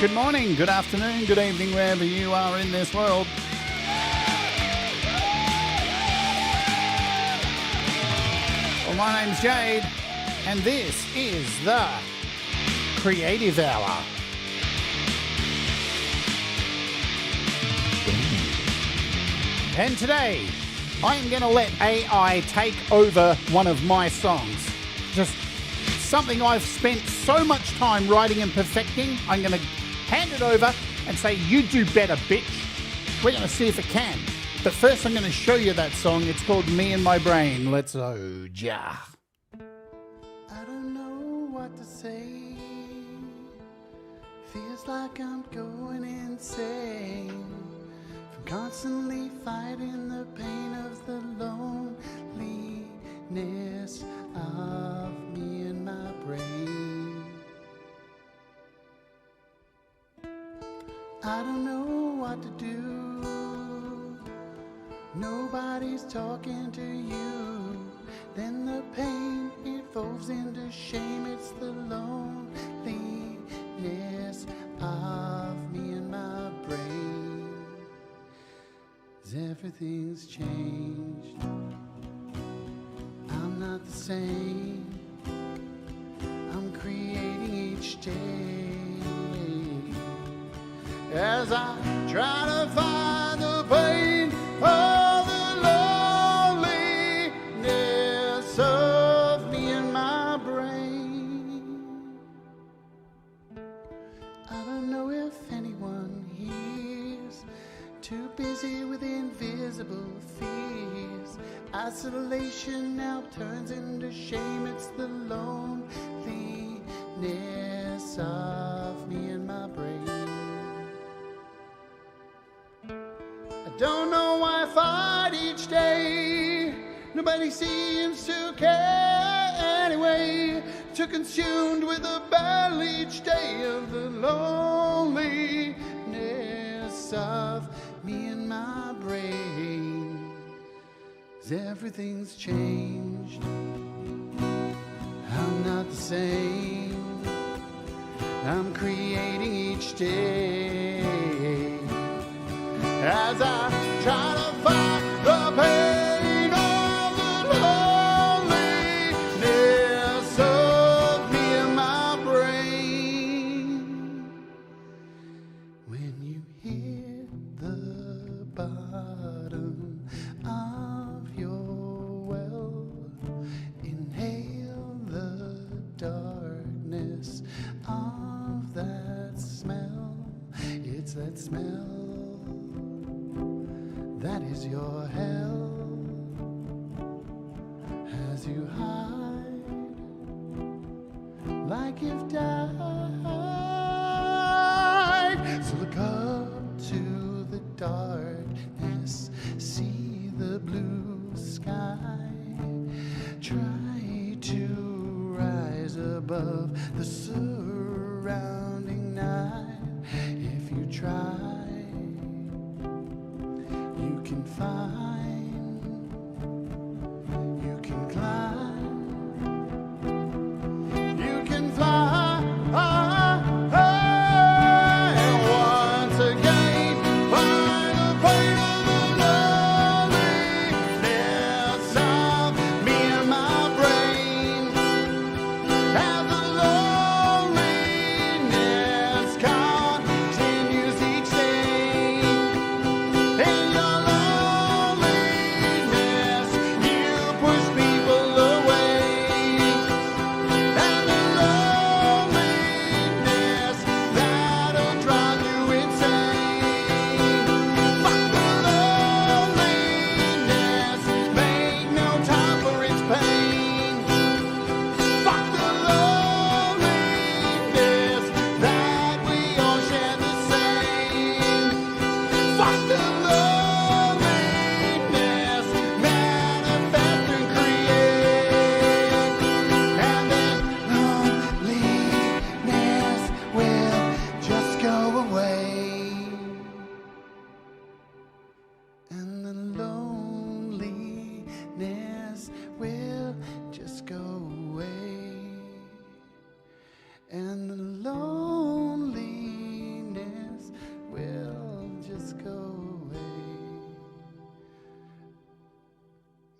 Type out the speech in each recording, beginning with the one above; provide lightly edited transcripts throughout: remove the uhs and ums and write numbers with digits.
Good morning, good afternoon, good evening, wherever you are in this world. Well, my name's Jade, and this is the Creative Hour. And today, I am going to let AI take over one of my songs. Just something I've spent so much time writing and perfecting. I'm going to hand it over and say, you do better, bitch. We're going to see if it can. But first, I'm going to show you that song. It's called Me and My Brain. Let's go, ja. I don't know what to say. Feels like I'm going insane. From constantly fighting the pain of the loneliness of me and my brain. I don't know what to do. Nobody's talking to you. Then the pain evolves into shame. It's the loneliness of me and my brain. 'Cause everything's changed. I'm not the same. I'm creating each day as I try to find the pain of the loneliness of me and my brain. I don't know if anyone here's too busy with invisible fears. Isolation now turns into shame. It's the loneliness of me and my brain. I don't know why I fight each day. Nobody seems to care anyway. Too consumed with the battle each day of the loneliness of me and my brain. 'Cause everything's changed. I'm not the same. I'm creating each day as I try to find the pain of the loneliness of me and my brain. When you hit the bottom of your well, inhale the darkness of that smell. It's that smell that is your hell, as you hide like you've died. So look up to the darkness, see the blue sky. Try to rise above the surrounding night. If you try, you can find, you can climb, you can fly. And once again, find the pain of the loneliness of me and my brain. As the loneliness continues each day.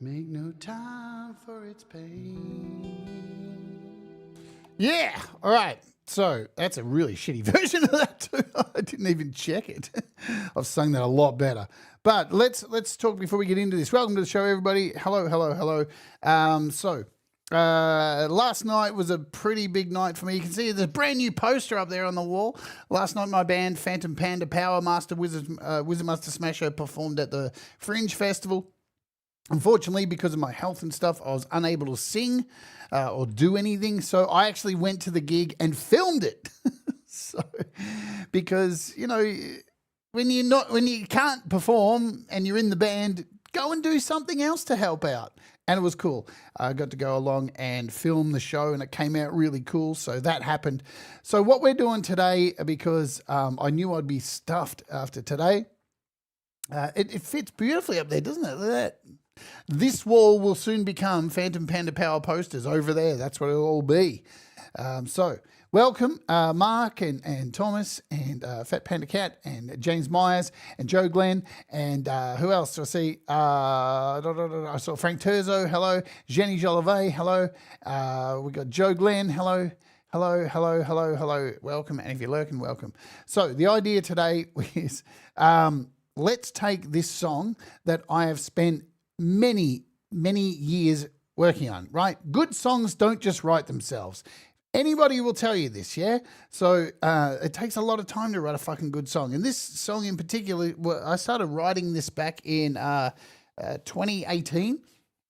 Make no time for its pain. Yeah, all right. So that's a really shitty version of that too. I didn't even check it. I've sung that a lot better. But let's talk before we get into this. Welcome to the show, everybody. Hello. Last night was a pretty big night for me. You can see there's a brand new poster up there on the wall. Last night, my band Phantom Panda Power Master Wizard Master Smasher performed at the Fringe Festival. Unfortunately, because of my health and stuff, I was unable to sing or do anything. So I actually went to the gig and filmed it. So, because, you know, when you can't perform and you're in the band, go and do something else to help out. And it was cool. I got to go along and film the show, and it came out really cool. So that happened. So what we're doing today, because I knew I'd be stuffed after today, it fits beautifully up there, doesn't it? Look at that. This wall will soon become Phantom Panda Power posters over there. That's what it'll all be. So welcome, Mark and Thomas and Fat Panda Cat and James Myers and Joe Glenn and who else do I see? I saw Frank Terzo, hello. Jenny Jolivet, hello. We got Joe Glenn, hello. Hello. Welcome. And if you're lurking, welcome. So the idea today is let's take this song that I have spent many years working on, right? Good songs don't just write themselves. Anybody will tell you this, yeah? So it takes a lot of time to write a fucking good song. And this song in particular, I started writing this back in 2018.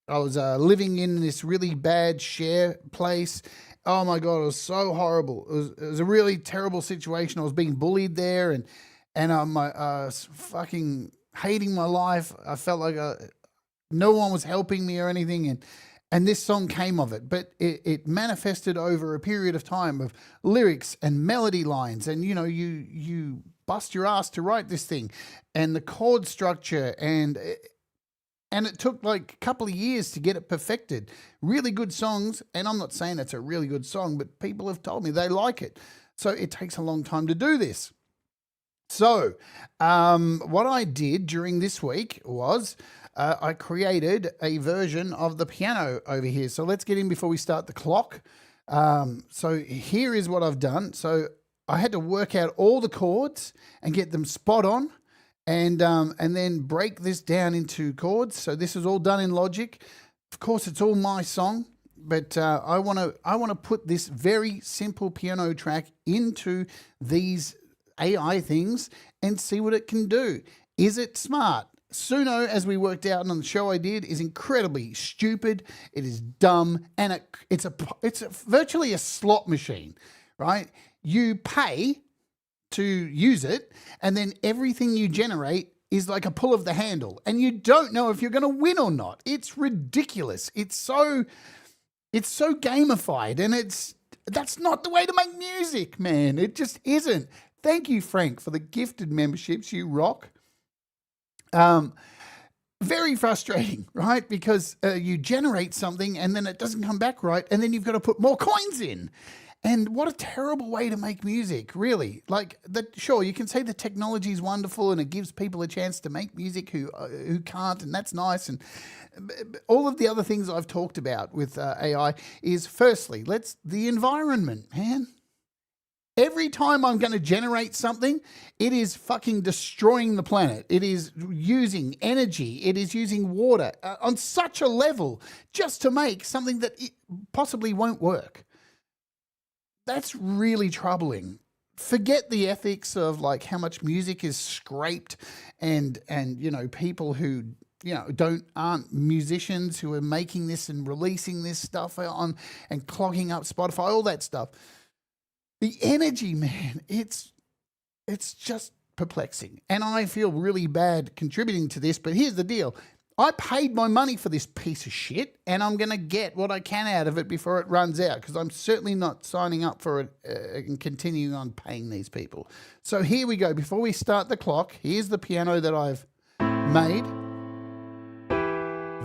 I was living in this really bad share place. Oh my God, it was so horrible. It was a really terrible situation. I was being bullied there and I'm fucking hating my life. I felt like no one was helping me or anything, and this song came of it. But it manifested over a period of time of lyrics and melody lines, and you know, you bust your ass to write this thing, and the chord structure, and it took like a couple of years to get it perfected. Really good songs, and I'm not saying it's a really good song, but people have told me they like it. So it takes a long time to do this. So what I did during this week was I created a version of the piano over here. So let's get in before we start the clock. So here is what I've done. So I had to work out all the chords and get them spot on, and then break this down into chords. So this is all done in Logic. Of course, it's all my song, but I want to put this very simple piano track into these AI things and see what it can do. Is it smart? SUNO, as we worked out on the show I did, is incredibly stupid. It is dumb, and it's virtually a slot machine, right? You pay to use it, and then everything you generate is like a pull of the handle, and you don't know if you're going to win or not. It's ridiculous. It's so gamified, and that's not the way to make music, man. It just isn't. Thank you, Frank, for the gifted memberships. You rock. Very frustrating, right? Because you generate something and then it doesn't come back right, and then you've got to put more coins in. And what a terrible way to make music, really. Like, sure, you can say the technology is wonderful and it gives people a chance to make music who can't, and that's nice. And all of the other things I've talked about with AI is, firstly, the environment, man. Every time I'm going to generate something, it is fucking destroying the planet. It is using energy. It is using water on such a level just to make something that it possibly won't work. That's really troubling. Forget the ethics of like how much music is scraped and you know, people who aren't musicians who are making this and releasing this stuff on and clogging up Spotify, all that stuff. The energy, man, it's just perplexing. And I feel really bad contributing to this, but here's the deal. I paid my money for this piece of shit, and I'm going to get what I can out of it before it runs out, because I'm certainly not signing up for it and continuing on paying these people. So here we go. Before we start the clock, here's the piano that I've made.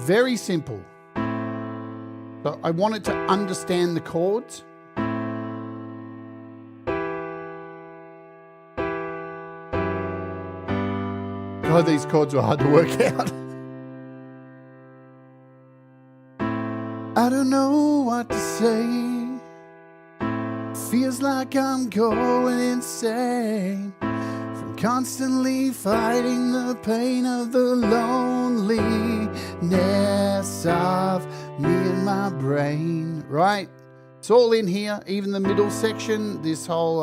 Very simple. So I want it to understand the chords. God, these chords were hard to work out. I don't know what to say. Feels like I'm going insane from constantly fighting the pain of the loneliness of me and my brain. Right? It's all in here, even the middle section, this whole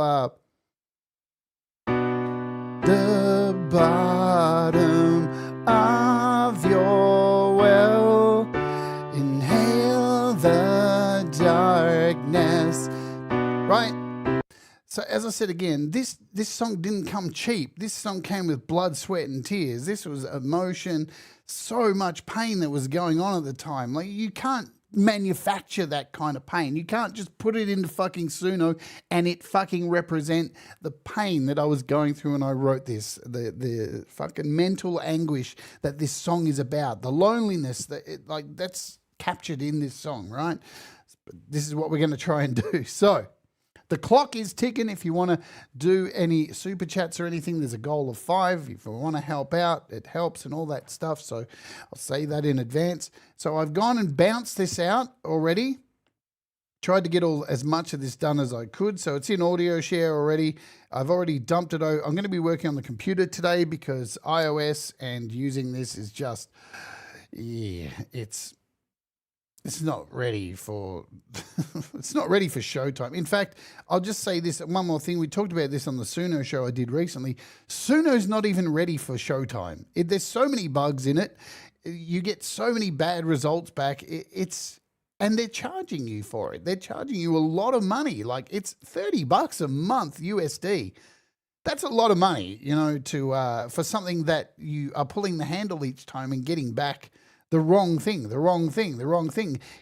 the bottom of your well, inhale the darkness. Right? So as I said again, this song didn't come cheap. This song came with blood, sweat, and tears. This was emotion, so much pain that was going on at the time. Like, you can't manufacture that kind of pain. You can't just put it into fucking SUNO and it fucking represent the pain that I was going through when I wrote this, the fucking mental anguish that this song is about, the loneliness that's captured in this song, right? But this is what we're going to try and do. So the clock is ticking. If you want to do any super chats or anything, there's a goal of 5. If you want to help out, it helps and all that stuff. So I'll say that in advance. So I've gone and bounced this out already. Tried to get as much of this done as I could. So it's in audio share already. I've already dumped it over. I'm going to be working on the computer today because iOS and using this is just, yeah, it's not ready for it's not ready for showtime. In fact, I'll just say this one more thing. We talked about this on the SUNO show I did recently. SUNO's not even ready for showtime. There's so many bugs in it. You get so many bad results back. And they're charging you for it. They're charging you a lot of money. Like, it's $30 a month USD. That's a lot of money, for something that you are pulling the handle each time and getting back the wrong thing.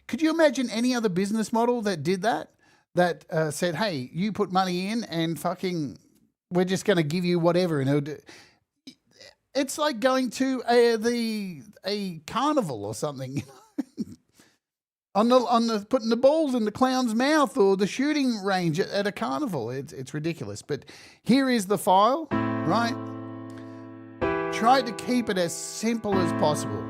Could you imagine any other business model that did that? That said, hey, you put money in and fucking we're just going to give you whatever. And it's like going to a carnival or something. on the putting the balls in the clown's mouth or the shooting range at a carnival. It's ridiculous. But here is the file, right? Try to keep it as simple as possible.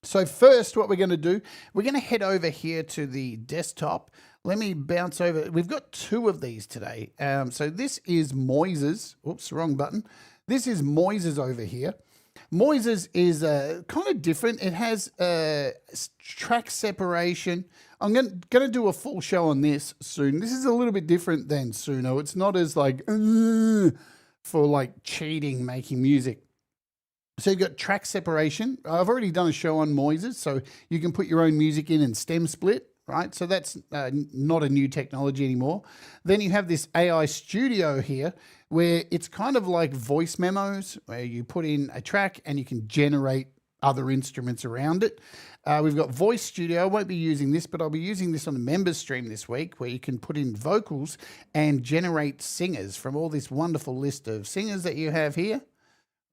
So first, what we're going to do, we're going to head over here to the desktop. Let me bounce over. We've got 2 of these today. So this is Moises. Oops, wrong button. This is Moises over here. Moises is kind of different. It has track separation. I'm going to do a full show on this soon. This is a little bit different than SUNO. It's not as like for like cheating making music. So you've got track separation. I've already done a show on Moises, so you can put your own music in and stem split, right? So that's not a new technology anymore. Then you have this AI studio here, where it's kind of like voice memos, where you put in a track and you can generate other instruments around it. We've got Voice Studio. I won't be using this, but I'll be using this on the members stream this week, where you can put in vocals and generate singers from all this wonderful list of singers that you have here,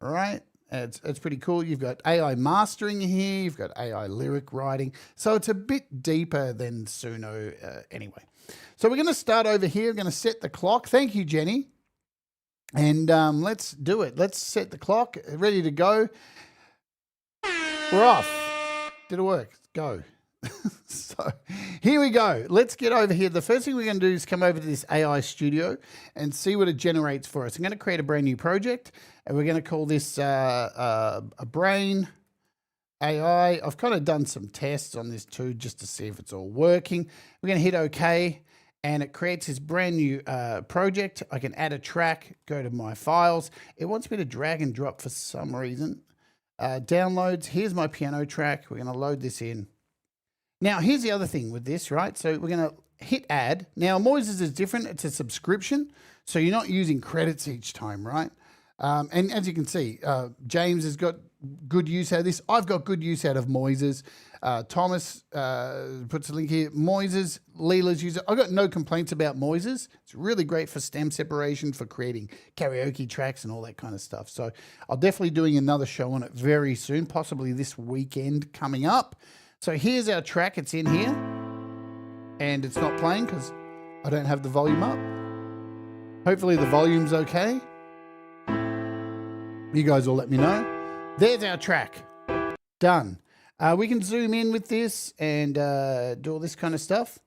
all right? It's pretty cool. You've got AI mastering here. You've got AI lyric writing. So it's a bit deeper than SUNO anyway. So we're going to start over here. We're going to set the clock. Thank you, Jenny. And let's do it. Let's set the clock. Ready to go. We're off. Did it work? Go. So here we go. Let's get over here. The first thing we're going to do is come over to this AI studio and see what it generates for us. I'm going to create a brand new project, and we're going to call this a brain AI. I've kind of done some tests on this too, just to see if it's all working. We're going to hit OK, and it creates this brand new project. I can add a track, go to my files. It wants me to drag and drop for some reason. Downloads. Here's my piano track. We're going to load this in. Now, here's the other thing with this, right? So we're going to hit add. Now, Moises is different. It's a subscription, so you're not using credits each time, right? And as you can see, James has got good use out of this. I've got good use out of Moises. Thomas puts a link here. Moises, Leela's user. I've got no complaints about Moises. It's really great for stem separation, for creating karaoke tracks and all that kind of stuff. So I'll definitely doing another show on it very soon, possibly this weekend coming up. So here's our track. It's in here, and it's not playing because I don't have the volume up. Hopefully the volume's okay. You guys will let me know. There's our track. Done. We can zoom in with this and do all this kind of stuff.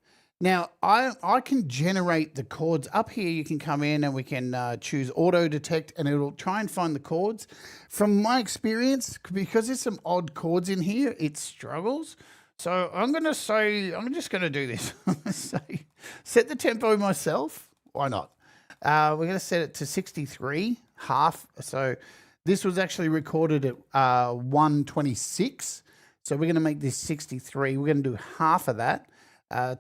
Now, I can generate the chords. Up here, you can come in and we can choose auto detect and it'll try and find the chords. From my experience, because there's some odd chords in here, it struggles. So I'm just going to do this. Say, set the tempo myself. Why not? We're going to set it to 63, half. So this was actually recorded at 126. So we're going to make this 63. We're going to do half of that.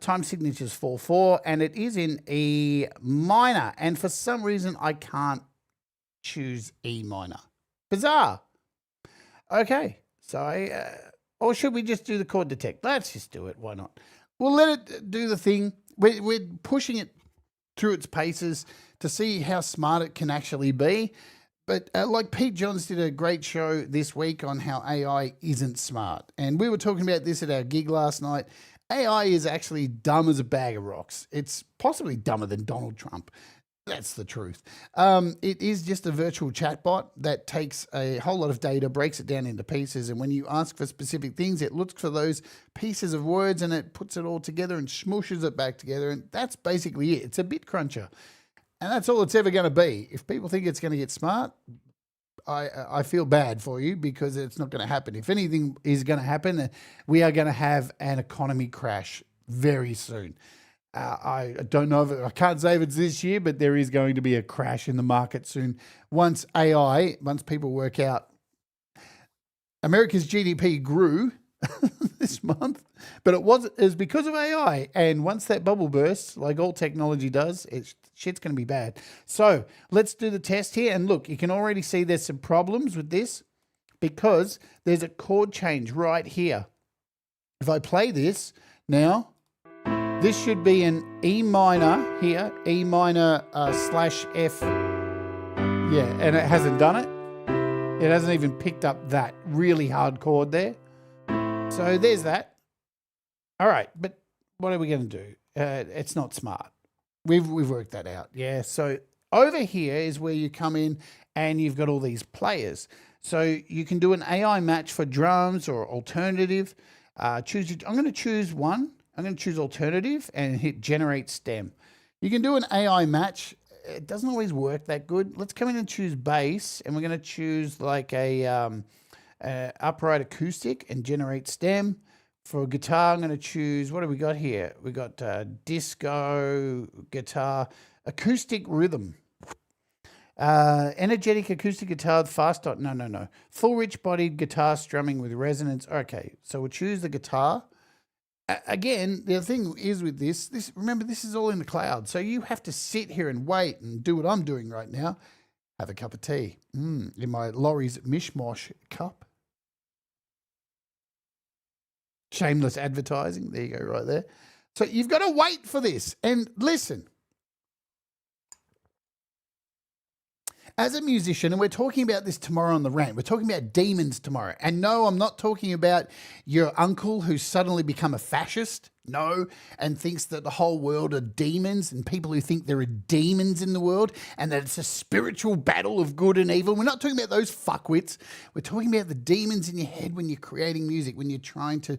Time signature is 4/4, and it is in E minor. And for some reason, I can't choose E minor. Bizarre. Okay, so or should we just do the chord detect? Let's just do it. Why not? We'll let it do the thing. We're pushing it through its paces to see how smart it can actually be. But like Pete Johns did a great show this week on how AI isn't smart. And we were talking about this at our gig last night. AI is actually dumb as a bag of rocks. It's possibly dumber than Donald Trump. That's the truth. It is just a virtual chatbot that takes a whole lot of data, breaks it down into pieces, and when you ask for specific things, it looks for those pieces of words and it puts it all together and smooshes it back together, and that's basically it. It's a bit cruncher. And that's all it's ever going to be. If people think it's going to get smart, I feel bad for you because it's not going to happen. If anything is going to happen, we are going to have an economy crash very soon. I don't know if I can't say if it's this year, but there is going to be a crash in the market soon. Once people work out, America's GDP grew this month, but it was because of AI. And once that bubble bursts, like all technology does, shit's going to be bad. So let's do the test here. And look, you can already see there's some problems with this because there's a chord change right here. If I play this now, this should be an E minor here, E minor slash F. Yeah, and it hasn't done it. It hasn't even picked up that really hard chord there. So there's that. All right, but what are we going to do? It's not smart. We've worked that out. Yeah, so over here is where you come in and you've got all these players. So you can do an AI match for drums or alternative. I'm going to choose one. I'm going to choose alternative and hit generate stem. You can do an AI match. It doesn't always work that good. Let's come in and choose bass, and we're going to choose like a upright acoustic and generate stem. For guitar, I'm going to choose, what do we got here? We got disco, guitar, acoustic rhythm. Energetic acoustic guitar, fast dot, no. Full rich-bodied guitar strumming with resonance. Okay, so we'll choose the guitar. Again, the thing is with this, remember, this is all in the cloud. So you have to sit here and wait and do what I'm doing right now. Have a cup of tea in my Laurie's Mishmosh cup. Shameless advertising. There you go, right there. So you've got to wait for this. And listen, as a musician, and we're talking about this tomorrow on the rant, we're talking about demons tomorrow. And no, I'm not talking about your uncle who's suddenly become a fascist. No, and thinks that the whole world are demons and people who think there are demons in the world and that it's a spiritual battle of good and evil. We're not talking about those fuckwits. We're talking about the demons in your head when you're creating music, when you're trying to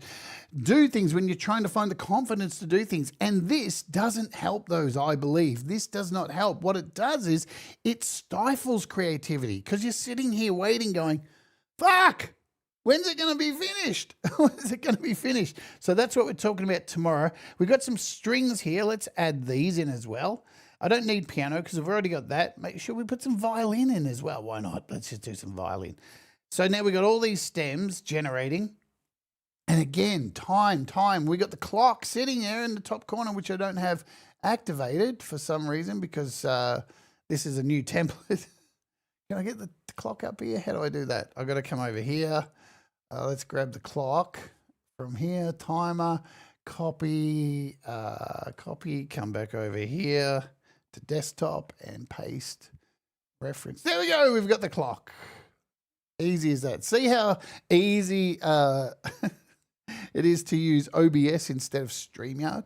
do things, when you're trying to find the confidence to do things. And this doesn't help those, I believe. This does not help. What it does is it stifles creativity because you're sitting here waiting going, fuck. When's it going to be finished? When's it going to be finished? So that's what we're talking about tomorrow. We've got some strings here. Let's add these in as well. I don't need piano because I've already got that. Make sure we put some violin in as well. Why not? Let's just do some violin. So now we've got all these stems generating. And again, time. We got the clock sitting there in the top corner, which I don't have activated for some reason because this is a new template. Can I get the clock up here? How do I do that? I've got to come over here. Let's grab the clock from here, timer, copy, come back over here to desktop and paste reference. There we go. We've got the clock. Easy as that. See how easy it is to use OBS instead of StreamYard?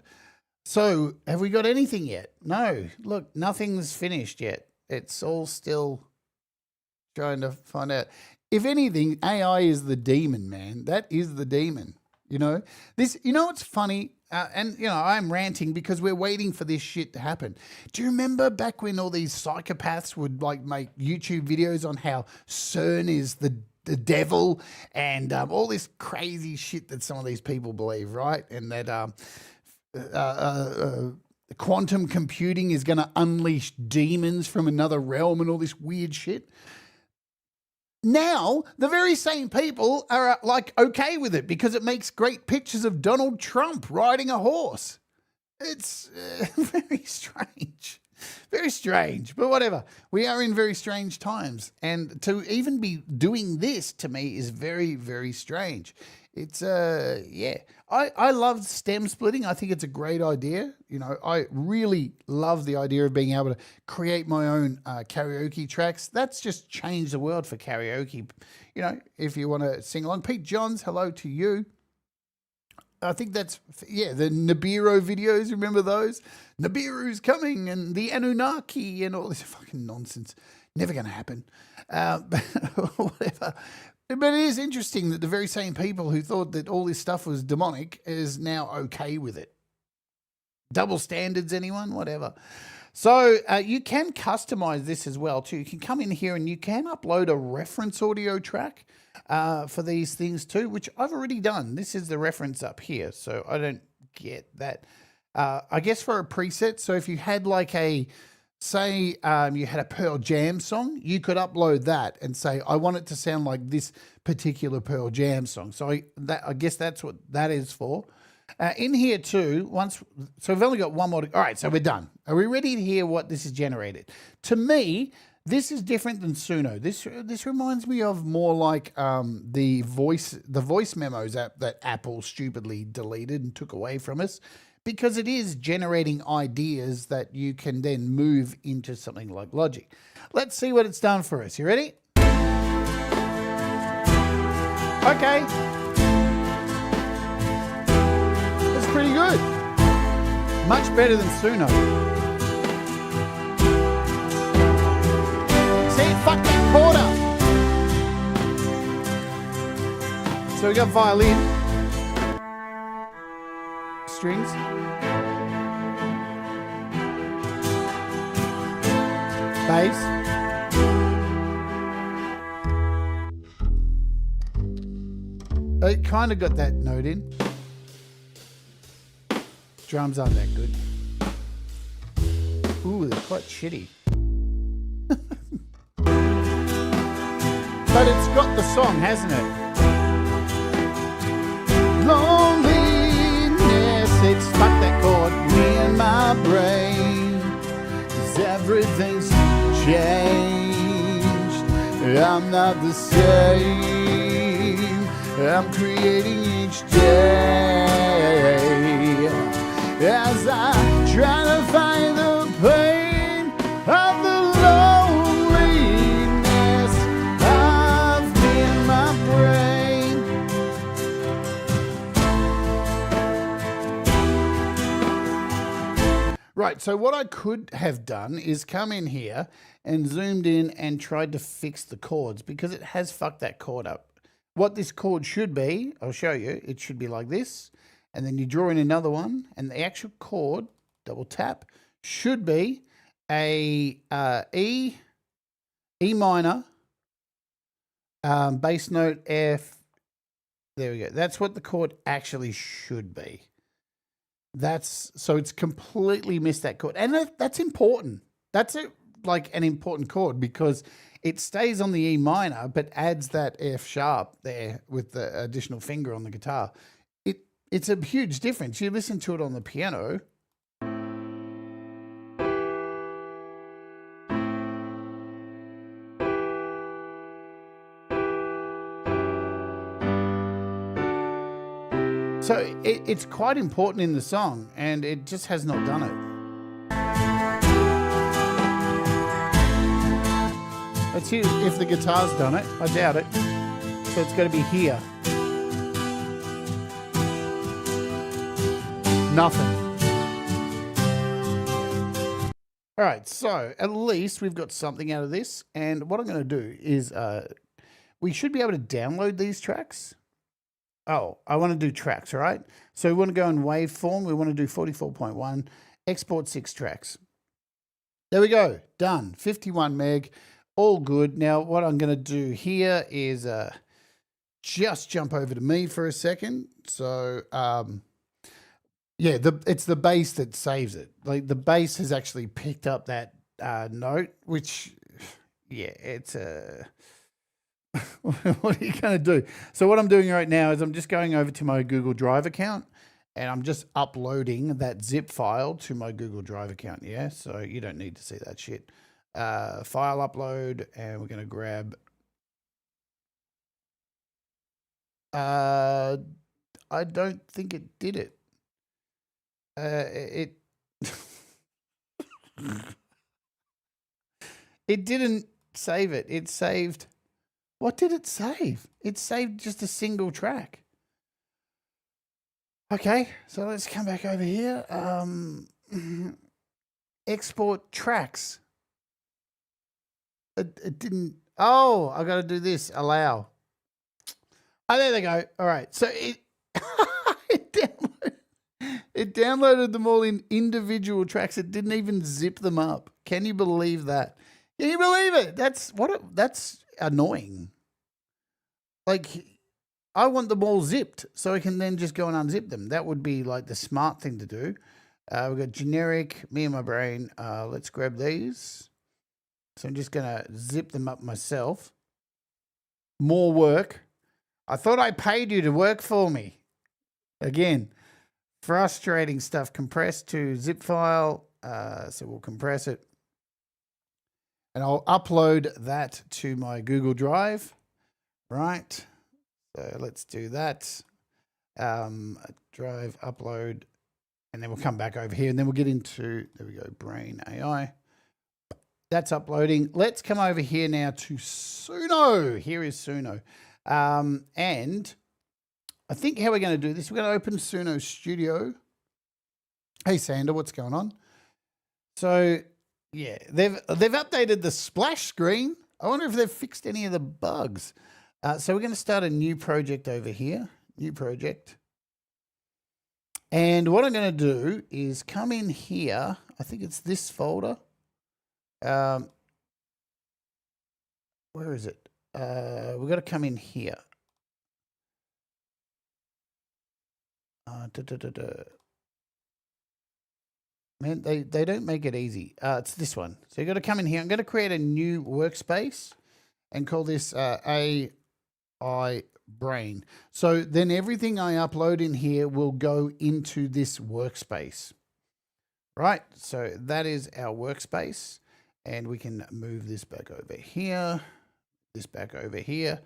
So have we got anything yet? No. Look, nothing's finished yet. It's all still trying to find out. if anything, AI is the demon, man. That is the demon. You know, what's funny? And, I'm ranting because we're waiting for this shit to happen. Do you remember back when all these psychopaths would like make YouTube videos on how CERN is the devil and all this crazy shit that some of these people believe, right? And that quantum computing is going to unleash demons from another realm and all this weird shit. Now, the very same people are like okay with it because it makes great pictures of Donald Trump riding a horse. It's very strange. Very strange, but whatever. We are in very strange times. And to even be doing this to me is very, very strange. It's, yeah. I love stem splitting. I think it's a great idea. I really love the idea of being able to create my own karaoke tracks. That's just changed the world for karaoke. If you want to sing along. Pete Johns, hello to you. I think that's, the Nibiru videos, remember those? Nibiru's coming and the Anunnaki and all this fucking nonsense. Never going to happen. But whatever. But it is interesting that the very same people who thought that all this stuff was demonic is now okay with it. Double standards, anyone? Whatever. So you can customize this as well too. You can come in here and you can upload a reference audio track for these things too, which I've already done. This is the reference up here, so I don't get that. I guess for a preset, so if you had like say you had a Pearl Jam song, you could upload that and say, I want it to sound like this particular Pearl Jam song. So I guess that's what that is for. In here too, so we've only got one more. All right, so we're done. Are we ready to hear what this has generated? To me, this is different than SUNO. This reminds me of more like the voice memos app that Apple stupidly deleted and took away from us, because it is generating ideas that you can then move into something like Logic. Let's see what it's done for us. You ready? Okay. That's pretty good. Much better than SUNO. See, fuck that chord up. So we got violin, strings, bass, it kind of got that note in. Drums aren't that good. Ooh, they're quite shitty. But it's got the song, hasn't it? Loneliness, it's fuck that chord in my brain. 'Cause everything's changed. I'm not the same. I'm creating each day as I try to find the pain of the loneliness of me in my brain. Right, so what I could have done is come in here and zoomed in and tried to fix the chords, because it has fucked that chord up. What this chord should be, I'll show you, it should be like this, and then you draw in another one, and the actual chord, double tap, should be a E minor, bass note F. There we go. That's what the chord actually should be. So it's completely missed that chord, and that's important. That's like an important chord, because it stays on the E minor, but adds that F sharp there with the additional finger on the guitar. It's a huge difference. You listen to it on the piano. So it's quite important in the song, and it just has not done it. Let's see if the guitar's done it. I doubt it. So it's got to be here. Nothing. All right, so at least we've got something out of this. And what I'm going to do is we should be able to download these tracks. Oh, I want to do tracks, all right? So we want to go in waveform. We want to do 44.1, export 6 tracks. There we go, done, 51 meg, all good. Now what I'm going to do here is just jump over to me for a second. So yeah, it's the bass that saves it. Like the bass has actually picked up that note, which, yeah, it's a... what are you going to do? So what I'm doing right now is I'm just going over to my Google Drive account and I'm just uploading that zip file to my Google Drive account. Yeah, so you don't need to see that shit. File upload, and we're going to grab... I don't think it did it. It it didn't save it. It saved... What did it save? It saved just a single track. Okay, so let's come back over here. Export tracks. It didn't... Oh, I got to do this. Allow. Oh, there they go. All right. So it it downloaded them all in individual tracks. It didn't even zip them up. Can you believe that? Can you believe it? That's annoying. Like, I want them all zipped so I can then just go and unzip them. That would be like the smart thing to do. We've got generic, me and my brain. Let's grab these. So I'm just going to zip them up myself. More work. I thought I paid you to work for me. Again, frustrating stuff. Compress to zip file. So we'll compress it. And I'll upload that to my Google Drive. Right. So let's do that. Drive, upload. And then we'll come back over here. And then we'll get into, there we go, Brain AI. That's uploading. Let's come over here now to SUNO. Here is SUNO. And I think how we're going to do this, we're going to open SUNO Studio. Hey, Sander, what's going on? So, yeah, they've updated the splash screen. I wonder if they've fixed any of the bugs. So we're going to start a new project over here. New project. And what I'm going to do is come in here. I think it's this folder. Where is it? We've got to come in here. Man, they don't make it easy. It's this one. So you've got to come in here. I'm going to create a new workspace and call this AI Brain. So then everything I upload in here will go into this workspace. Right? So that is our workspace. And we can move this back over here. This back over here.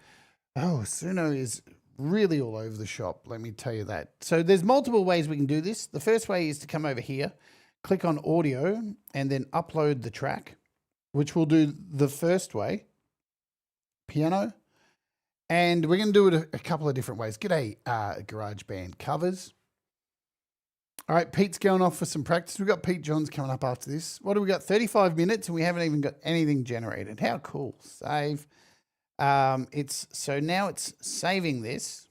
Oh, SUNO is really all over the shop, let me tell you that. So there's multiple ways we can do this. The first way is to come over here, click on audio, and then upload the track, which we'll do the first way, piano. And we're going to do it a couple of different ways. G'day, GarageBand covers. All right, Pete's going off for some practice. We've got Pete Johns coming up after this. What do we got? 35 minutes, and we haven't even got anything generated. How cool. Save. So now it's saving this.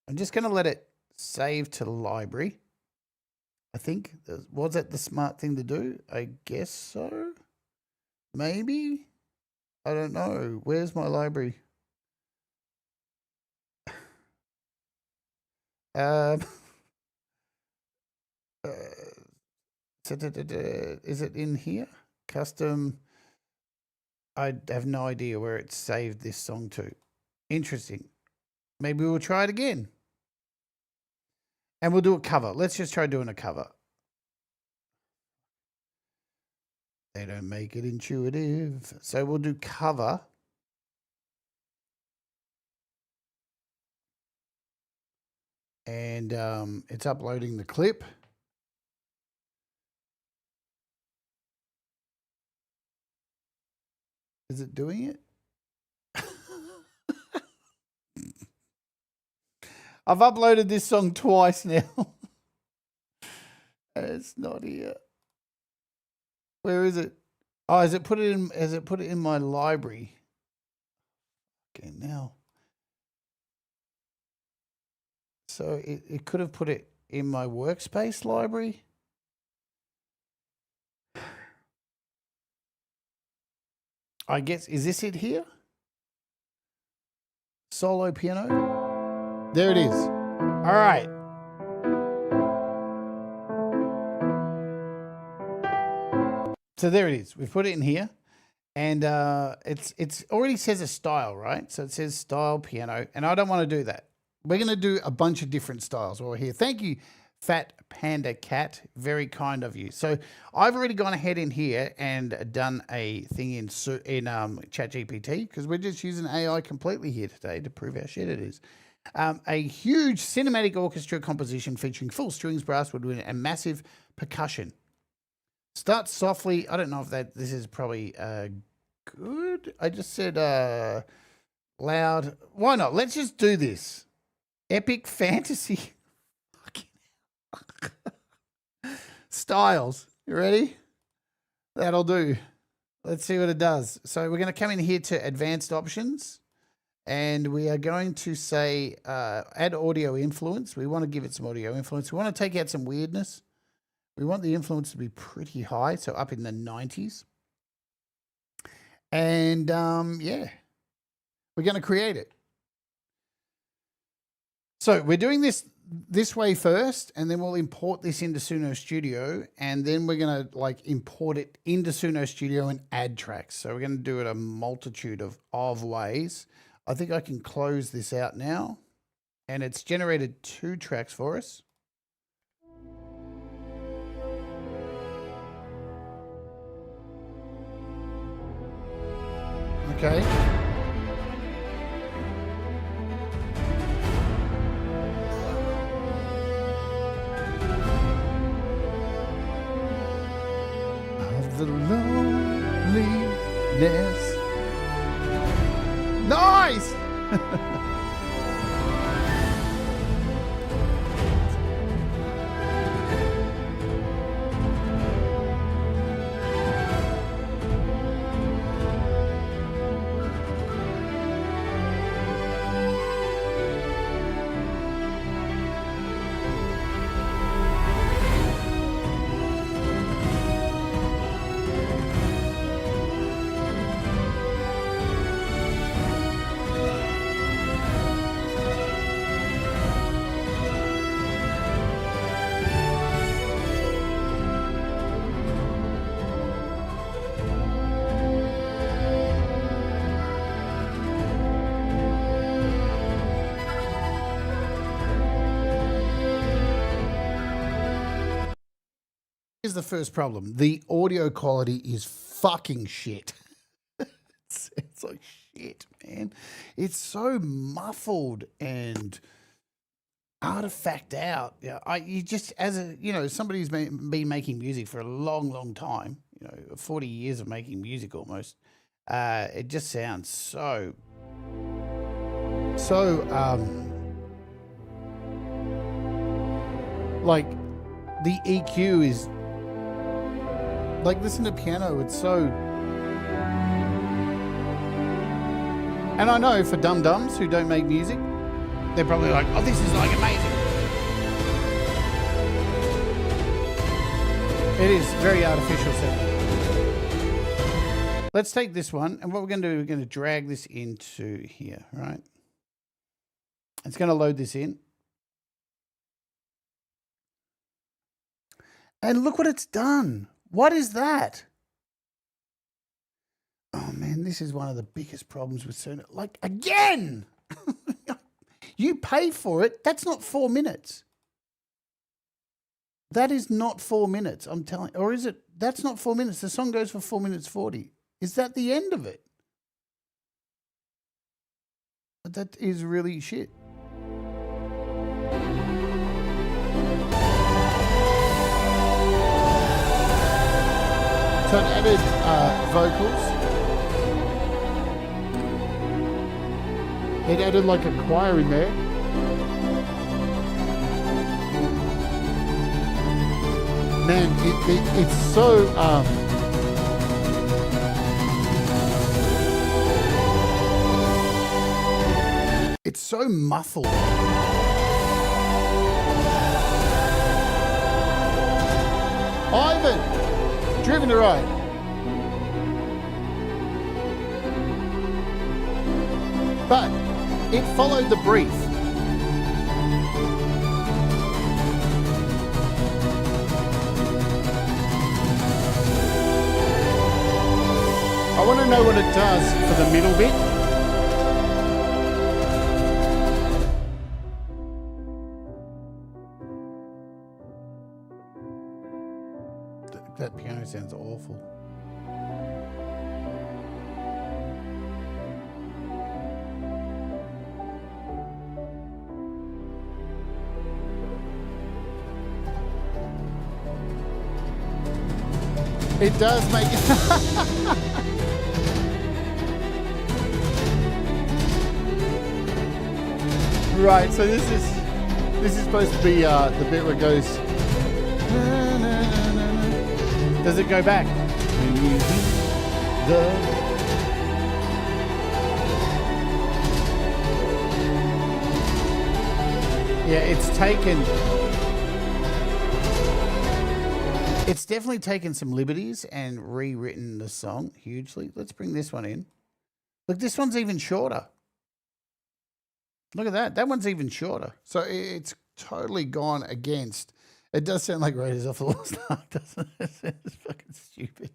I'm just going to let it save to the library. I think. Was that the smart thing to do? I guess so. Maybe. I don't know. Where's my library? Is it in here? Custom. I have no idea where it saved this song to. Interesting. Maybe we'll try it again. And we'll do a cover. Let's just try doing a cover. They don't make it intuitive. So we'll do cover. And it's uploading the clip. Is it doing it? I've uploaded this song twice now. It's not here. Where is it? Oh, has it put it in my library? Okay, now. So it could have put it in my workspace library. I guess, is this it here? Solo piano. There it is. All right. So there it is. We've put it in here. And it's already says a style, right? So it says style piano. And I don't want to do that. We're going to do a bunch of different styles while we're here. Thank you, Fat Panda Cat. Very kind of you. So I've already gone ahead in here and done a thing in ChatGPT because we're just using AI completely here today to prove how shit it is. A huge cinematic orchestra composition featuring full strings, brass woodwind, and massive percussion. Start softly. I don't know if this is probably good. I just said loud. Why not? Let's just do this. Epic fantasy styles. You ready? That'll do. Let's see what it does. So we're going to come in here to advanced options and we are going to say add audio influence. We want to give it some audio influence. We want to take out some weirdness. We want the influence to be pretty high, so up in the 90s. And yeah, we're going to create it. So we're doing this way first, and then we'll import this into SUNO Studio, and then we're going to like import it into SUNO Studio and add tracks. So we're going to do it a multitude of ways. I think I can close this out now, and it's generated 2 tracks for us. Okay. Of the loneliness. Nice! Here's the first problem. The audio quality is fucking shit. It's like shit, man. It's so muffled and artifact out. Yeah, you just, as a, somebody who's been making music for a long, long time, 40 years of making music almost, it just sounds so like the EQ is like, listen to piano, it's so, and I know for dum-dums who don't make music, they're probably like, oh, this is like amazing. It is very artificial sounding. Let's take this one, and what we're going to do, we're going to drag this into here, right? It's going to load this in. And look what it's done. What is that? Oh man, this is one of the biggest problems with SUNO. Like, again, you pay for it. That's not 4 minutes. That is not 4 minutes. I'm telling, or is it? That's not 4 minutes. The song goes for 4 minutes 40. Is that the end of it? That is really shit. So it added vocals. It added like a choir in there. Man, it's so so muffled. Ivan, driven to ride. But it followed the brief. I want to know what it does for the middle bit. That piano sounds awful. It does make it. Right, so this is supposed to be the bit where it goes. Does it go back? Yeah, it's definitely taken some liberties and rewritten the song hugely. Let's bring this one in. Look, this one's even shorter. Look at that. That one's even shorter. So it's totally gone against. It does sound like Raiders of the Lost Ark, doesn't it? It's fucking stupid.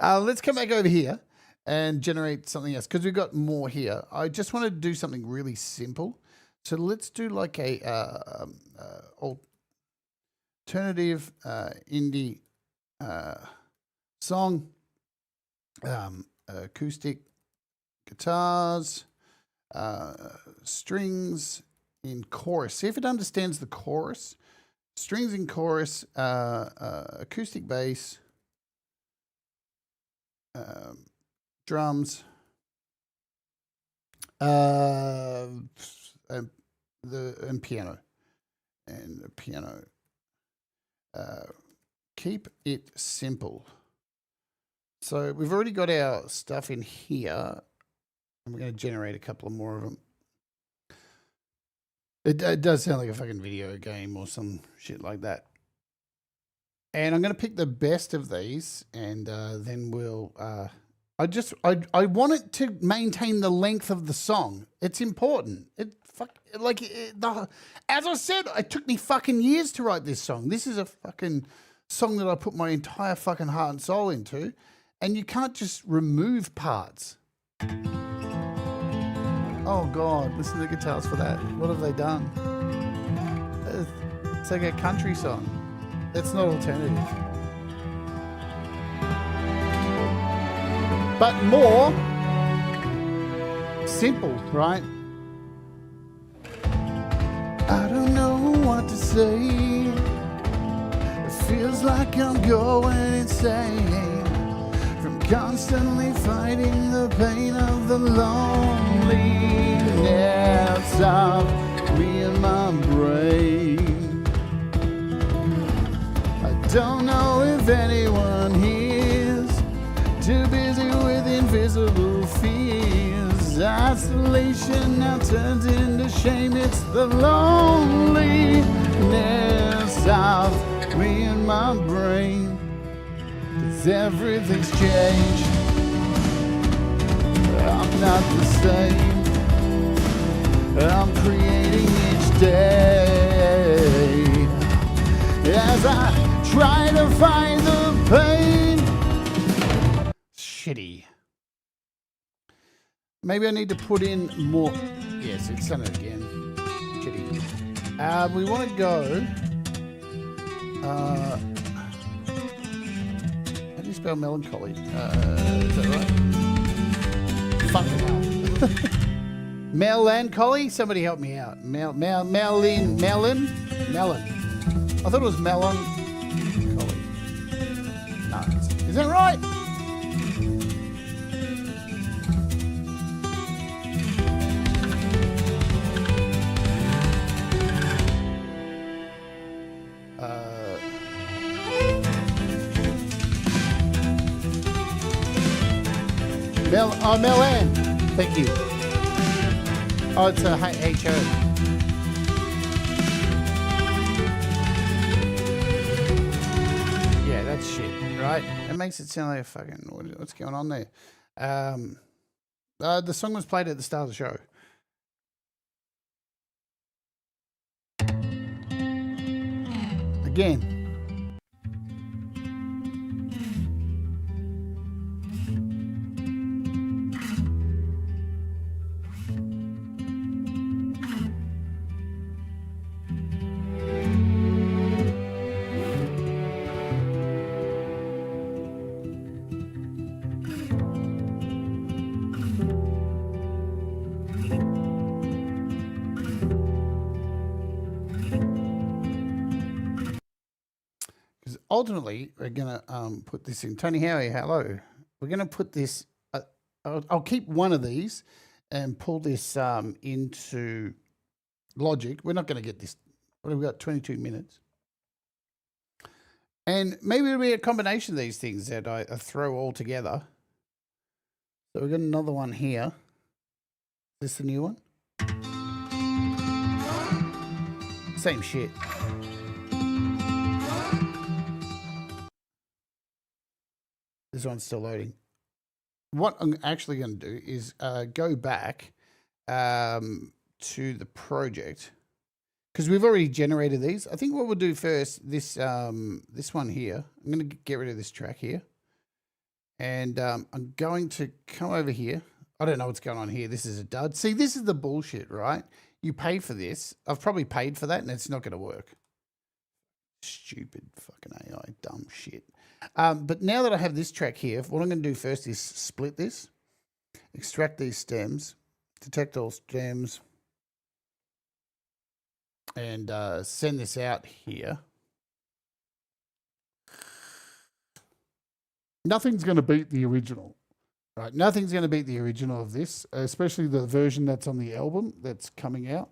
Let's come back over here and generate something else because we've got more here. I just want to do something really simple. So let's do like a alternative indie song, acoustic guitars, strings in chorus. See if it understands the chorus. Strings in chorus, acoustic bass, drums, and piano. And the piano. Keep it simple. So we've already got our stuff in here. And we're going to generate a couple of more of them. It does sound like a fucking video game or some shit like that. And I'm going to pick the best of these, and then we'll. I want it to maintain the length of the song. It's important. As I said, it took me fucking years to write this song. This is a fucking song that I put my entire fucking heart and soul into, and you can't just remove parts. Oh, God, listen to the guitars for that. What have they done? It's like a country song. It's not alternative. But more simple, right? I don't know what to say. It feels like I'm going insane. Constantly fighting the pain of the loneliness of me and my brain. I don't know if anyone here's too busy with invisible fears. Isolation now turns into shame. It's the loneliness of me and my brain. Everything's changed. I'm not the same. I'm creating each day as I try to find the pain. Shitty. Maybe I need to put in more. Yes, it's done it again. Shitty. We want to go. Spell melancholy. Is that right? Fucking hell. Melancholy? Somebody help me out. Melon. I thought it was melancholy. No. Is that right? Melan. Thank you. Oh, it's a HO. Yeah, that's shit, right? It makes it sound like a fucking... What's going on there? The song was played at the start of the show. Again. Ultimately, we're going to put this in. Tony Howie, hello. We're going to put this, I'll keep one of these and pull this into Logic. We're not going to get this. What have we got? 22 minutes. And maybe it'll be a combination of these things that I throw all together. So we've got another one here. Is this the new one? Same shit. This one's still loading. What I'm actually going to do is go back to the project because we've already generated these. I think what we'll do first, this one here, I'm going to get rid of this track here. And I'm going to come over here. I don't know what's going on here. This is a dud. See, this is the bullshit, right? You pay for this. I've probably paid for that and it's not going to work. Stupid fucking AI, dumb shit. But now that I have this track here, what I'm going to do first is split this, extract these stems, detect all stems, and send this out here. Nothing's going to beat the original, right? Nothing's going to beat the original of this, especially the version that's on the album that's coming out.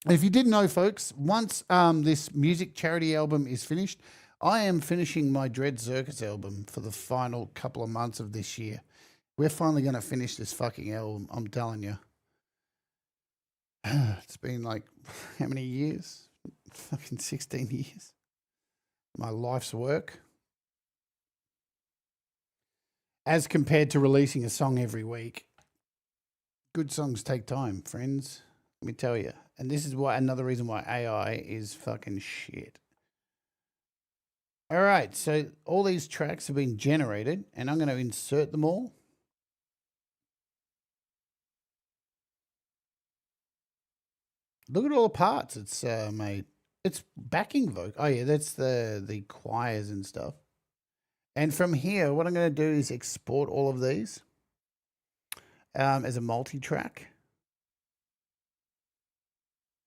And if you didn't know, folks, once this music charity album is finished, I am finishing my Dread Circus album for the final couple of months of this year. We're finally going to finish this fucking album, I'm telling you. It's been like, how many years? Fucking 16 years. My life's work. As compared to releasing a song every week. Good songs take time, friends. Let me tell you. And this is why another reason why AI is fucking shit. All right, so all these tracks have been generated, and I'm going to insert them all. Look at all the parts it's made. It's backing vocal. Oh, yeah, that's the choirs and stuff. And from here, what I'm going to do is export all of these as a multi-track.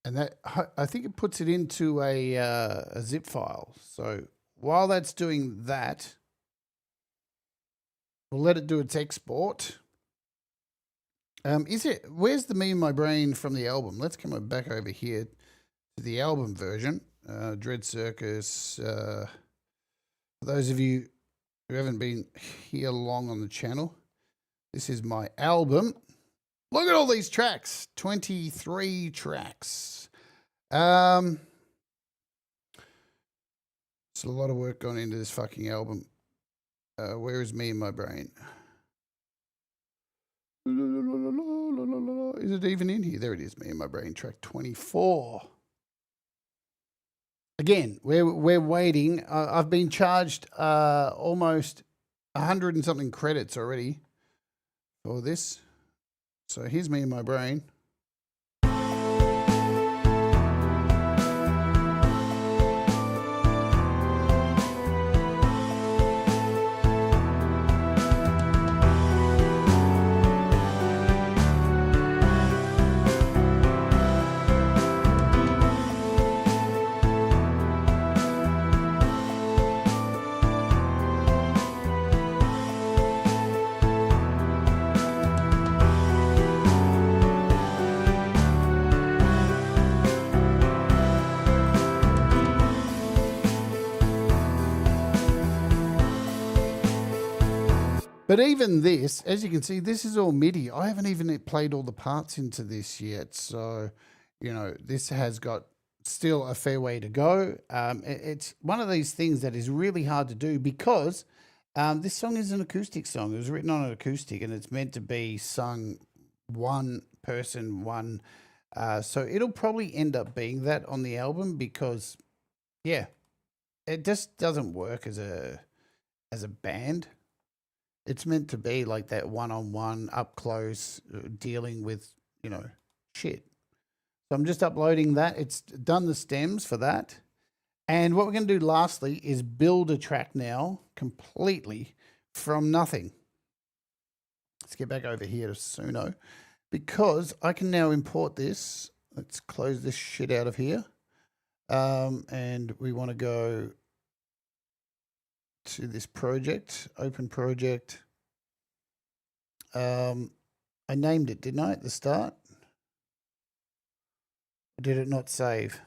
And that, I think it puts it into a zip file. So while that's doing that, we'll let it do its export. Where's the Me in My Brain from the album? Let's come back over here to the album version. Dread Circus. For those of you who haven't been here long on the channel, this is my album. Look at all these tracks. 23 tracks. It's a lot of work gone into this fucking album. Where is Me in My Brain? Is it even in here? There it is, Me in My Brain, track 24. Again, we're waiting. I've been charged almost 100 and something credits already for this. So here's Me in My Brain. But even this, as you can see, this is all MIDI. I haven't even played all the parts into this yet. So, you know, this has got still a fair way to go. It's one of these things that is really hard to do because this song is an acoustic song. It was written on an acoustic and it's meant to be sung one person, one. So it'll probably end up being that on the album because, yeah, it just doesn't work as a band. It's meant to be like that one-on-one, up close, dealing with, you know, shit. So I'm just uploading that. It's done the stems for that. And what we're going to do lastly is build a track now completely from nothing. Let's get back over here to SUNO because I can now import this. Let's close this shit out of here. And we want to go to this project, open project. I named it, didn't I, at the start? Or did it not save?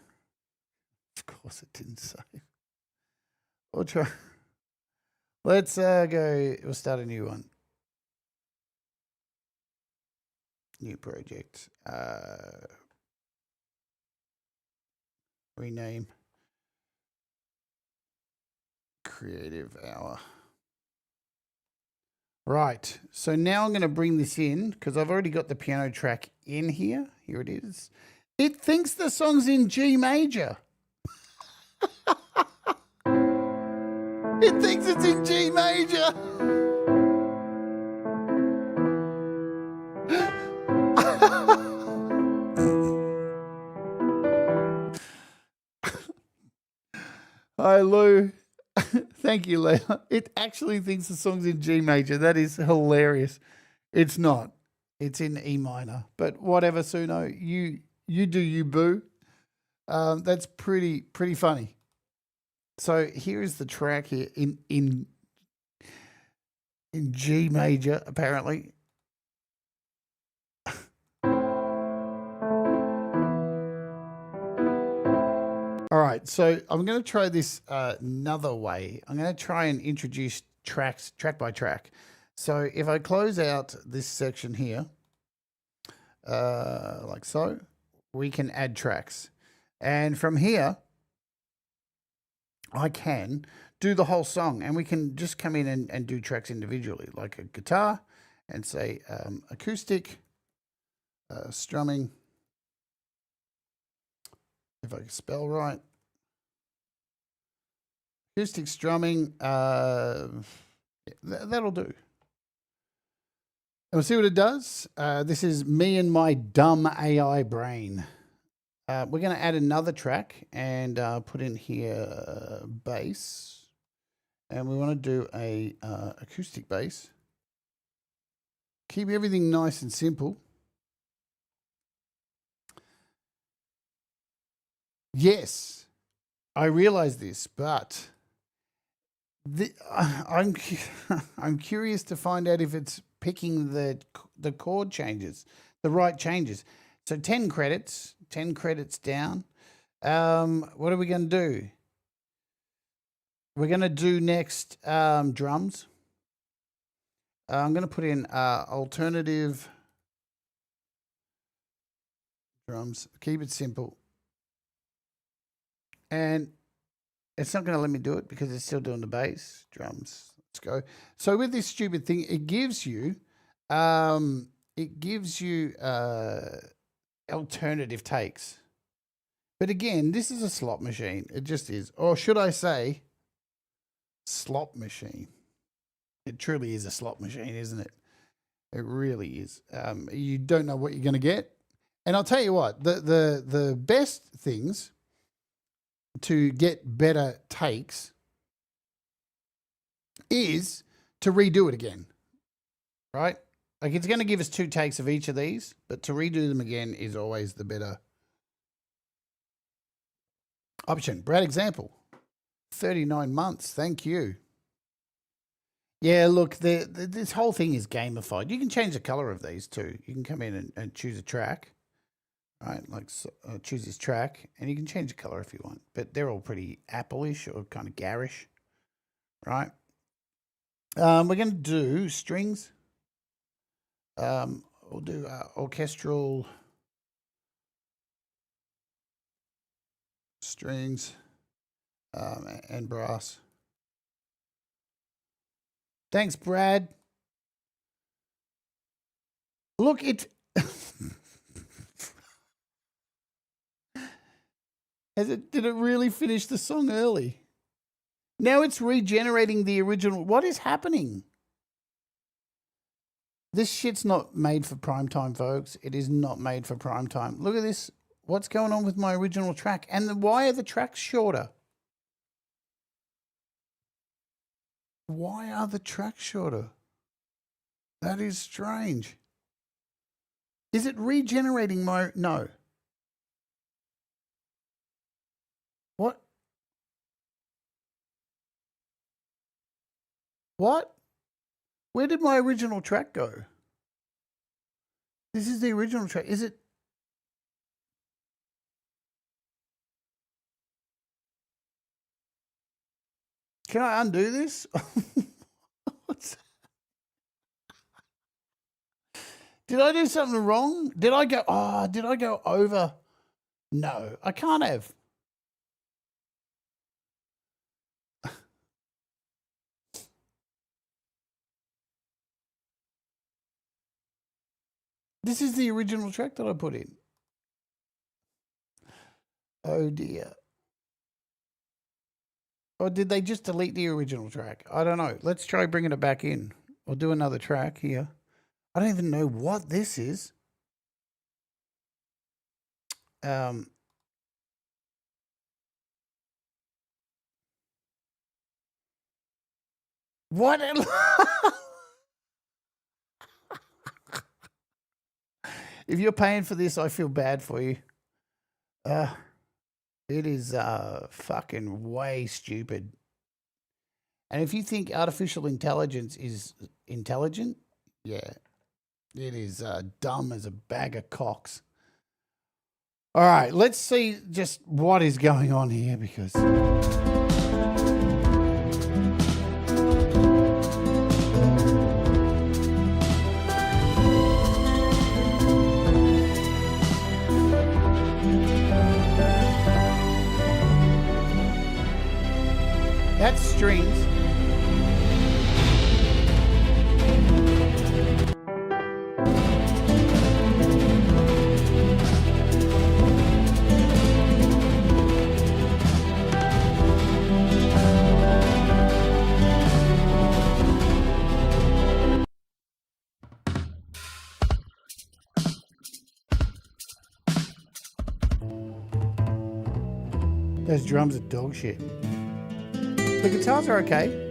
Of course it didn't save. We'll try. Let's go, we'll start a new one. New project. Rename. Creative Hour. Right, so now I'm going to bring this in because I've already got the piano track in here. Here it is. It thinks the song's in G major. It thinks it's in G major. Hi, Lou. Thank you, Leah. It actually thinks the song's in G major. That is hilarious. It's not. It's in E minor. But whatever, Suno. You do you, boo. That's pretty funny. So here is the track here in G major, apparently. All right, so I'm going to try this another way. I'm going to try and introduce tracks track by track. So if I close out this section here, like so, we can add tracks. And from here, I can do the whole song and we can just come in and do tracks individually, like a guitar and say acoustic, strumming, if I can spell right. Acoustic strumming, that'll do. And we'll see what it does. This is me and my dumb AI brain. We're going to add another track and put in here bass. And we want to do a acoustic bass. Keep everything nice and simple. Yes, I realize this, but I'm curious to find out if it's picking the chord changes, the right changes. So 10 credits down. What are we going to do? We're going to do next drums. I'm going to put in alternative drums. Keep it simple. And it's not going to let me do it because it's still doing the bass drums. Let's go. So with this stupid thing, it gives you alternative takes. But again, this is a slot machine. It just is. Or should I say slot machine? It truly is a slot machine, isn't it? It really is. You don't know what you're going to get. And I'll tell you what, the best things to get better takes is to redo it again, right? Like it's going to give us 2 takes of each of these, but to redo them again is always the better option. Brad example, 39 months. Thank you. Yeah, look, this whole thing is gamified. You can change the color of these too. You can come in and choose a track. Right, like choose this track, and you can change the color if you want, but they're all pretty Apple-ish or kind of garish, right? We're going to do strings. We'll do orchestral strings and brass. Thanks, Brad. Look, it did it really finish the song early? Now it's regenerating the original. What is happening? This shit's not made for prime time, folks. It is not made for prime time. Look at this. What's going on with my original track? And why are the tracks shorter? Why are the tracks shorter? That is strange. Is it regenerating my... No. What? What? Where did my original track go? This is the original track. Is it... Can I undo this? Did I do something wrong? Did I go... Oh, did I go over? No, I can't have. This is the original track that I put in. Oh, dear. Or did they just delete the original track? I don't know. Let's try bringing it back in. I'll do another track here. I don't even know what this is. What? If you're paying for this, I feel bad for you. It is fucking way stupid. And if you think artificial intelligence is intelligent, yeah, it is dumb as a bag of cocks. All right, let's see just what is going on here because... That's strings. Those drums are dog shit. The guitars are okay.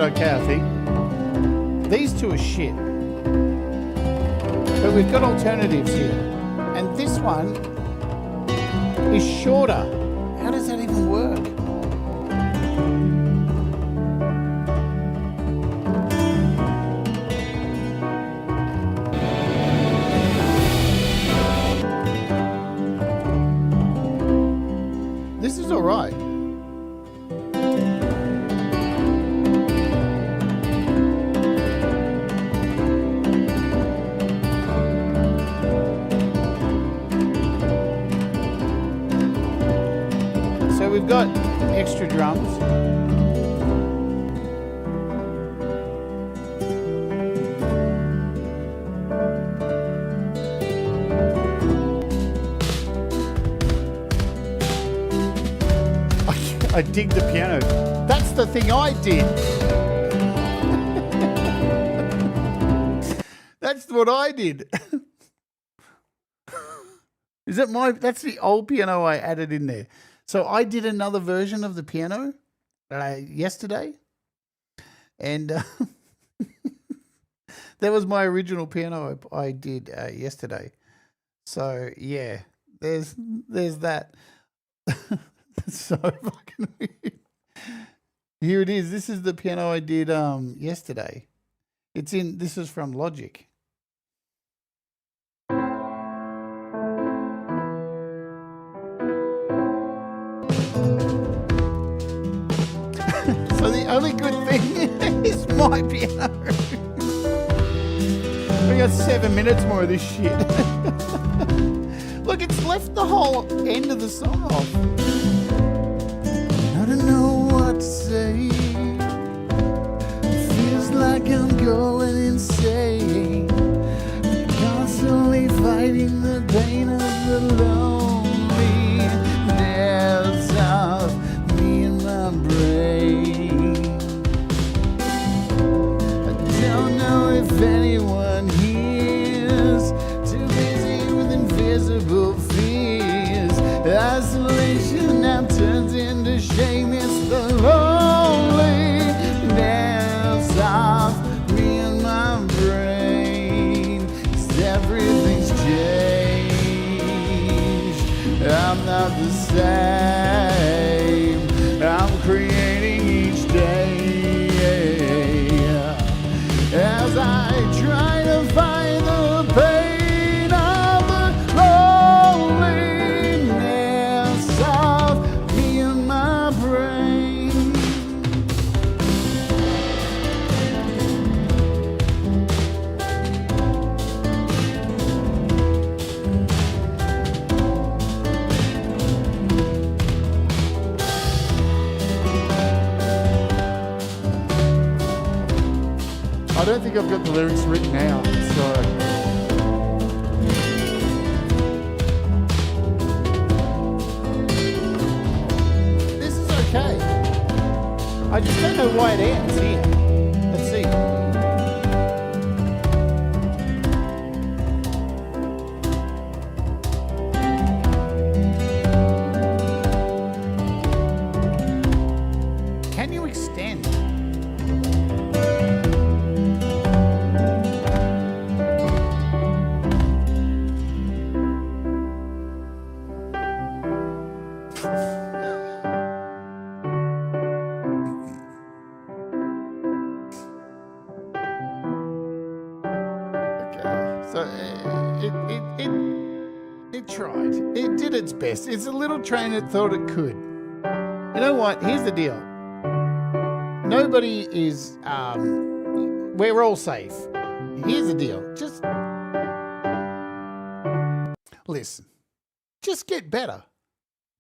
Okay, I think. These two are shit. But we've got alternatives here. And this one is shorter. How does that even work? This is all right. We've got extra drums. I dig the piano. That's the thing I did. That's what I did. Is it my? That's the old piano I added in there. So I did another version of the piano yesterday, and that was my original piano I did yesterday. So yeah, there's that. That's so fucking weird. Here it is. This is the piano I did yesterday. It's in. This is from Logic. So the only good thing is my piano. We got 7 minutes more of this shit. Look, it's left the whole end of the song off. I don't know what to say. Feels like I'm going insane. Constantly fighting the pain of the loneliness of me and my brain. I don't know if anyone hears. Too busy with invisible fears. Isolation now turns into shame. It's the loneliness of me and my brain. 'Cause everything's changed. I'm not the same. I'm creating each day as I try to find the pain of the loneliness of me and my brain. I don't think I've got the lyrics written out, so. This is okay. I just don't know why it ends here. Let's see. Can you extend? So it tried. It did its best. It's a little train that thought it could. You know what? Here's the deal. Nobody is. We're all safe. Here's the deal. Just listen. Just get better.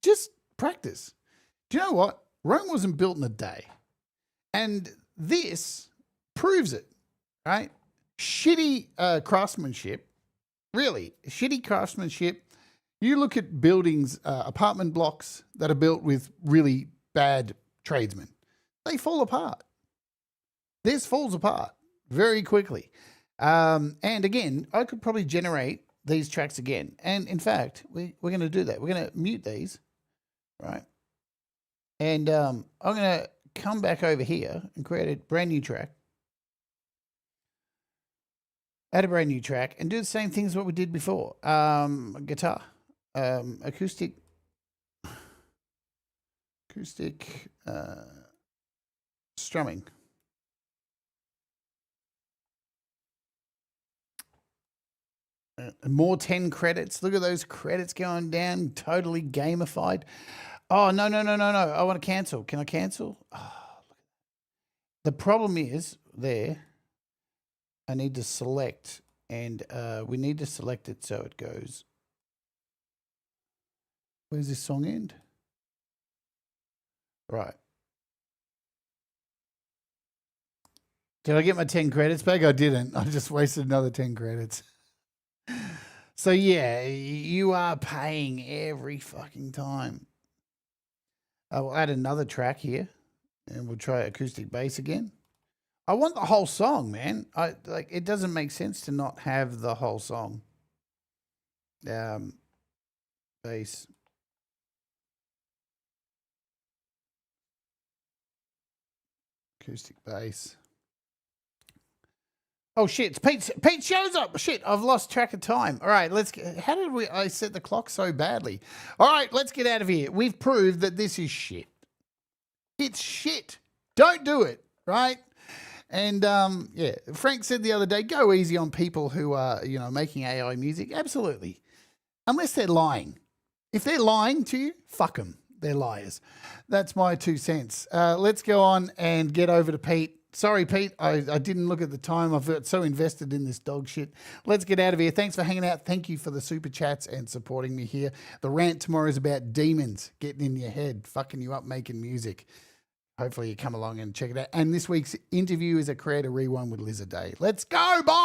Just practice. Do you know what? Rome wasn't built in a day, and this proves it. Right? Shitty craftsmanship, really shitty craftsmanship. You look at buildings, apartment blocks that are built with really bad tradesmen, they fall apart. This falls apart very quickly. And again, I could probably generate these tracks again. And in fact, we're going to do that. We're going to mute these, right? And I'm going to come back over here and create a brand new track. Add a brand new track and do the same things what we did before. Guitar, acoustic, strumming. More 10 credits. Look at those credits going down. Totally gamified. Oh, no. I want to cancel. Can I cancel? Oh, the problem is there. I need to select, and we need to select it so it goes. Where's this song end? Right. Did I get my 10 credits back? I didn't. I just wasted another 10 credits. So, yeah, you are paying every fucking time. I will add another track here, and we'll try acoustic bass again. I want the whole song, man. It doesn't make sense to not have the whole song. Bass. Acoustic bass. Oh shit! Pete shows up. Shit! I've lost track of time. All right, let's. How did I set the clock so badly? All right, let's get out of here. We've proved that this is shit. It's shit. Don't do it. Right? And yeah, Frank said the other day, go easy on people who are making AI music. Absolutely, unless they're lying. If they're lying to you, fuck them. They're liars. That's my 2 cents. Let's go on and get over to Pete. Sorry, Pete, I didn't look at the time. I've got so invested in this dog shit. Let's get out of here. Thanks for hanging out. Thank you for the super chats and supporting me here. The rant tomorrow is about demons getting in your head, fucking you up making music. Hopefully you come along and check it out. And this week's interview is a Creator Rewind with Lizard Day. Let's go. Bye.